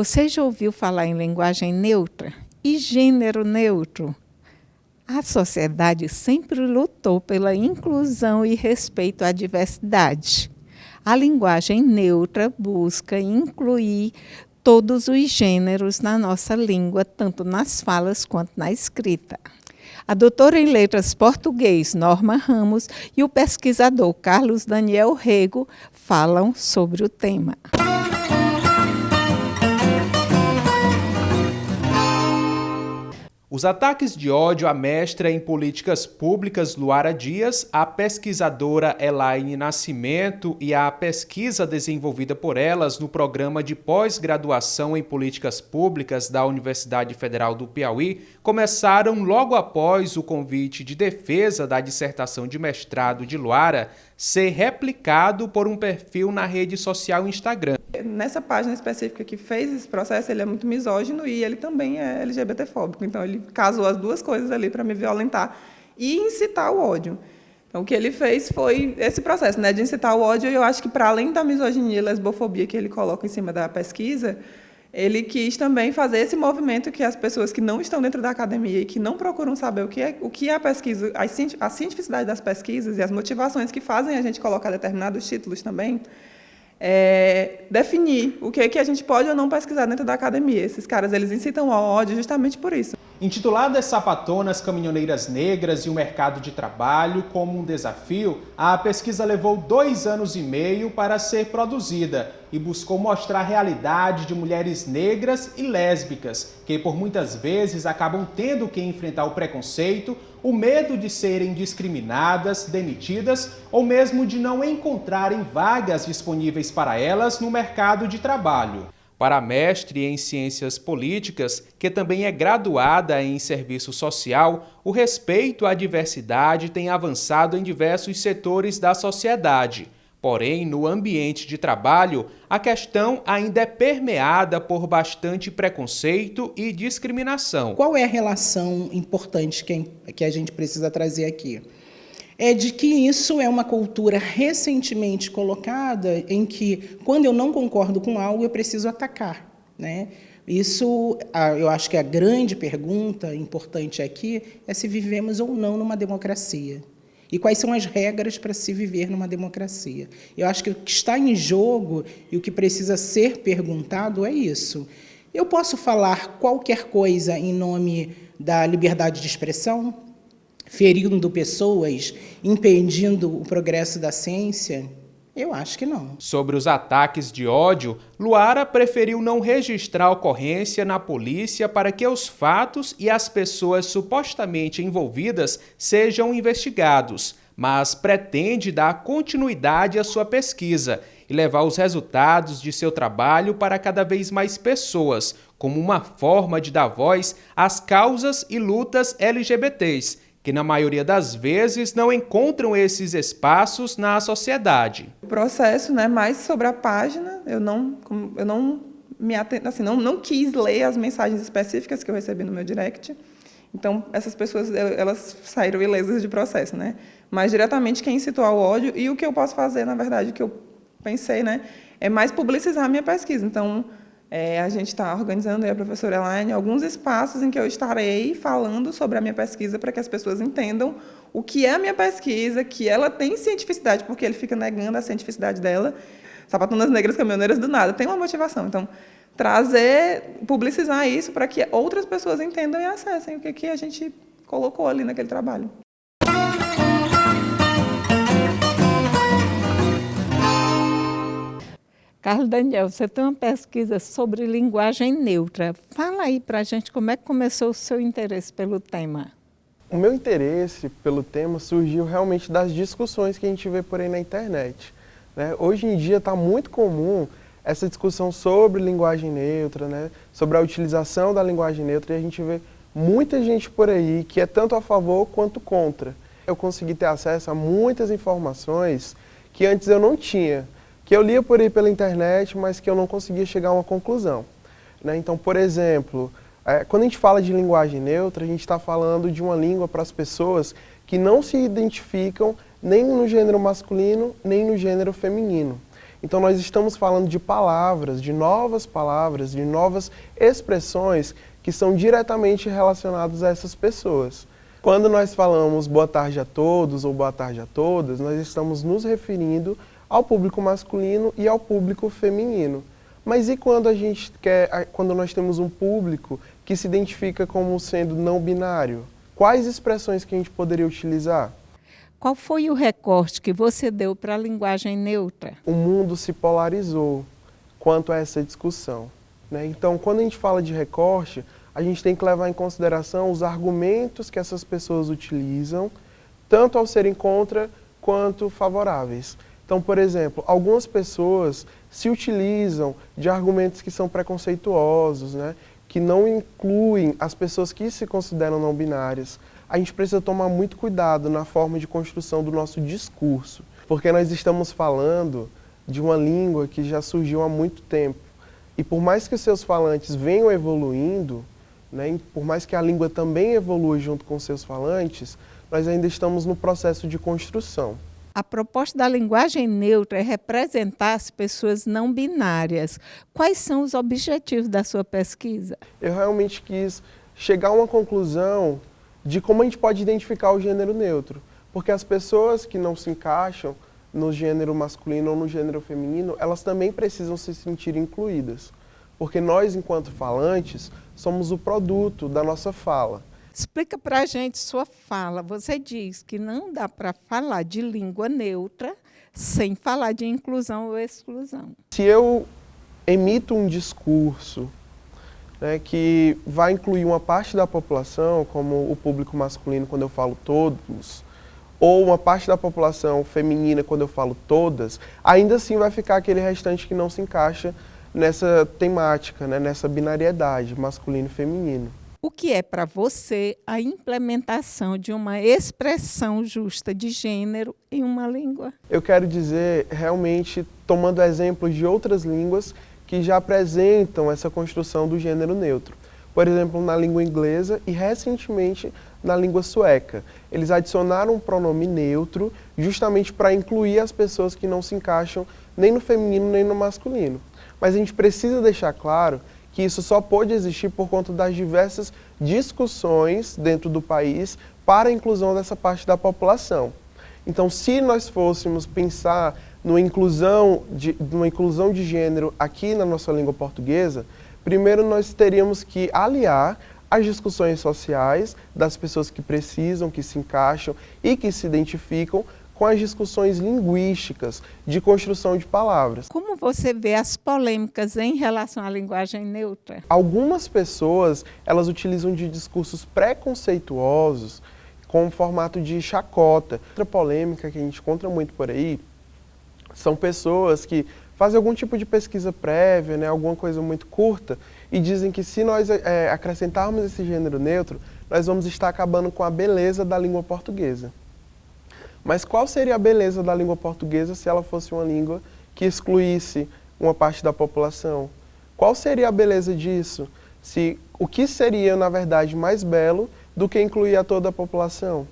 Você já ouviu falar em linguagem neutra e gênero neutro? A sociedade sempre lutou pela inclusão e respeito à diversidade. A linguagem neutra busca incluir todos os gêneros na nossa língua, tanto nas falas quanto na escrita. A doutora em letras português, Norma Ramos, e o pesquisador Carlos Daniel Rego falam sobre o tema. Os ataques de ódio à mestra em políticas públicas Luara Dias, a pesquisadora Elaine Nascimento e a pesquisa desenvolvida por elas no programa de pós-graduação em políticas públicas da Universidade Federal do Piauí começaram logo após o convite de defesa da dissertação de mestrado de Luara ser replicado por um perfil na rede social Instagram. Nessa página específica que fez esse processo, ele é muito misógino e ele também é LGBTfóbico. Então, ele casou as duas coisas ali para me violentar e incitar o ódio. Então, o que ele fez foi esse processo, né, de incitar o ódio. E eu acho que, para além da misoginia e lesbofobia que ele coloca em cima da pesquisa, ele quis também fazer esse movimento que as pessoas que não estão dentro da academia e que não procuram saber o que é a pesquisa, a cientificidade das pesquisas e as motivações que fazem a gente colocar determinados títulos também, definir o que a gente pode ou não pesquisar dentro da academia. Esses caras, eles incitam ao ódio justamente por isso. Intitulada Sapatonas, Caminhoneiras Negras e o Mercado de Trabalho como um Desafio, a pesquisa levou 2 anos e meio para ser produzida e buscou mostrar a realidade de mulheres negras e lésbicas, que por muitas vezes acabam tendo que enfrentar o preconceito, o medo de serem discriminadas, demitidas ou mesmo de não encontrarem vagas disponíveis para elas no mercado de trabalho. Para a mestre em Ciências Políticas, que também é graduada em Serviço Social, o respeito à diversidade tem avançado em diversos setores da sociedade. Porém, no ambiente de trabalho, a questão ainda é permeada por bastante preconceito e discriminação. Qual é a relação importante que a gente precisa trazer aqui? É de que isso é uma cultura recentemente colocada em que, quando eu não concordo com algo, eu preciso atacar, né? Isso, eu acho que a grande pergunta importante aqui é se vivemos ou não numa democracia. E quais são as regras para se viver numa democracia. Eu acho que o que está em jogo e o que precisa ser perguntado é isso. Eu posso falar qualquer coisa em nome da liberdade de expressão? Ferindo pessoas, impedindo o progresso da ciência? Eu acho que não. Sobre os ataques de ódio, Luara preferiu não registrar a ocorrência na polícia para que os fatos e as pessoas supostamente envolvidas sejam investigados, mas pretende dar continuidade à sua pesquisa e levar os resultados de seu trabalho para cada vez mais pessoas, como uma forma de dar voz às causas e lutas LGBTs, que na maioria das vezes não encontram esses espaços na sociedade. O processo, né, mais sobre a página, eu não me atento, assim, não quis ler as mensagens específicas que eu recebi no meu direct. Então, essas pessoas, elas saíram ilesas de processo, né? Mas diretamente quem incitou ao ódio, e o que eu posso fazer, na verdade, o que eu pensei, né, é mais publicizar a minha pesquisa. Então, a gente está organizando, a professora Elaine, alguns espaços em que eu estarei falando sobre a minha pesquisa para que as pessoas entendam o que é a minha pesquisa, que ela tem cientificidade, porque ele fica negando a cientificidade dela. Sapatonas Negras Caminhoneiras do nada, tem uma motivação. Então, publicizar isso para que outras pessoas entendam e acessem o que a gente colocou ali naquele trabalho. Carlos Daniel, você tem uma pesquisa sobre linguagem neutra. Fala aí para a gente como é que começou o seu interesse pelo tema. O meu interesse pelo tema surgiu realmente das discussões que a gente vê por aí na internet, né? Hoje em dia está muito comum essa discussão sobre linguagem neutra, né? Sobre a utilização da linguagem neutra, e a gente vê muita gente por aí que é tanto a favor quanto contra. Eu consegui ter acesso a muitas informações que antes eu não tinha, que eu lia por aí pela internet, mas que eu não conseguia chegar a uma conclusão, né? Então, por exemplo, quando a gente fala de linguagem neutra, a gente está falando de uma língua para as pessoas que não se identificam nem no gênero masculino, nem no gênero feminino. Então nós estamos falando de palavras, de novas expressões que são diretamente relacionadas a essas pessoas. Quando nós falamos boa tarde a todos ou boa tarde a todas, nós estamos nos referindo ao público masculino e ao público feminino. Mas e quando nós temos um público que se identifica como sendo não binário? Quais expressões que a gente poderia utilizar? Qual foi o recorte que você deu para a linguagem neutra? O mundo se polarizou quanto a essa discussão, né? Então, quando a gente fala de recorte, a gente tem que levar em consideração os argumentos que essas pessoas utilizam, tanto ao serem contra quanto favoráveis. Então, por exemplo, algumas pessoas se utilizam de argumentos que são preconceituosos, né? Que não incluem as pessoas que se consideram não binárias. A gente precisa tomar muito cuidado na forma de construção do nosso discurso, porque nós estamos falando de uma língua que já surgiu há muito tempo. E por mais que os seus falantes venham evoluindo, né, e por mais que a língua também evolua junto com os seus falantes, nós ainda estamos no processo de construção. A proposta da linguagem neutra é representar as pessoas não binárias. Quais são os objetivos da sua pesquisa? Eu realmente quis chegar a uma conclusão de como a gente pode identificar o gênero neutro. Porque as pessoas que não se encaixam no gênero masculino ou no gênero feminino, elas também precisam se sentir incluídas. Porque nós, enquanto falantes, somos o produto da nossa fala. Explica para a gente sua fala. Você diz que não dá para falar de língua neutra sem falar de inclusão ou exclusão. Se eu emito um discurso, né, que vai incluir uma parte da população, como o público masculino quando eu falo todos, ou uma parte da população feminina quando eu falo todas, ainda assim vai ficar aquele restante que não se encaixa nessa temática, né, nessa binariedade masculino e feminino. O que é para você a implementação de uma expressão justa de gênero em uma língua? Eu quero dizer, realmente, tomando exemplos de outras línguas que já apresentam essa construção do gênero neutro. Por exemplo, na língua inglesa e, recentemente, na língua sueca. Eles adicionaram um pronome neutro justamente para incluir as pessoas que não se encaixam nem no feminino nem no masculino. Mas a gente precisa deixar claro que isso só pôde existir por conta das diversas discussões dentro do país para a inclusão dessa parte da população. Então, se nós fôssemos pensar numa inclusão de gênero aqui na nossa língua portuguesa, primeiro nós teríamos que aliar as discussões sociais das pessoas que precisam, que se encaixam e que se identificam com as discussões linguísticas de construção de palavras. Como você vê as polêmicas em relação à linguagem neutra? Algumas pessoas, elas utilizam de discursos preconceituosos com formato de chacota. Outra polêmica que a gente encontra muito por aí são pessoas que fazem algum tipo de pesquisa prévia, né, alguma coisa muito curta, e dizem que se nós acrescentarmos esse gênero neutro, nós vamos estar acabando com a beleza da língua portuguesa. Mas qual seria a beleza da língua portuguesa se ela fosse uma língua que excluísse uma parte da população? Qual seria a beleza disso? O que seria, na verdade, mais belo do que incluir a toda a população?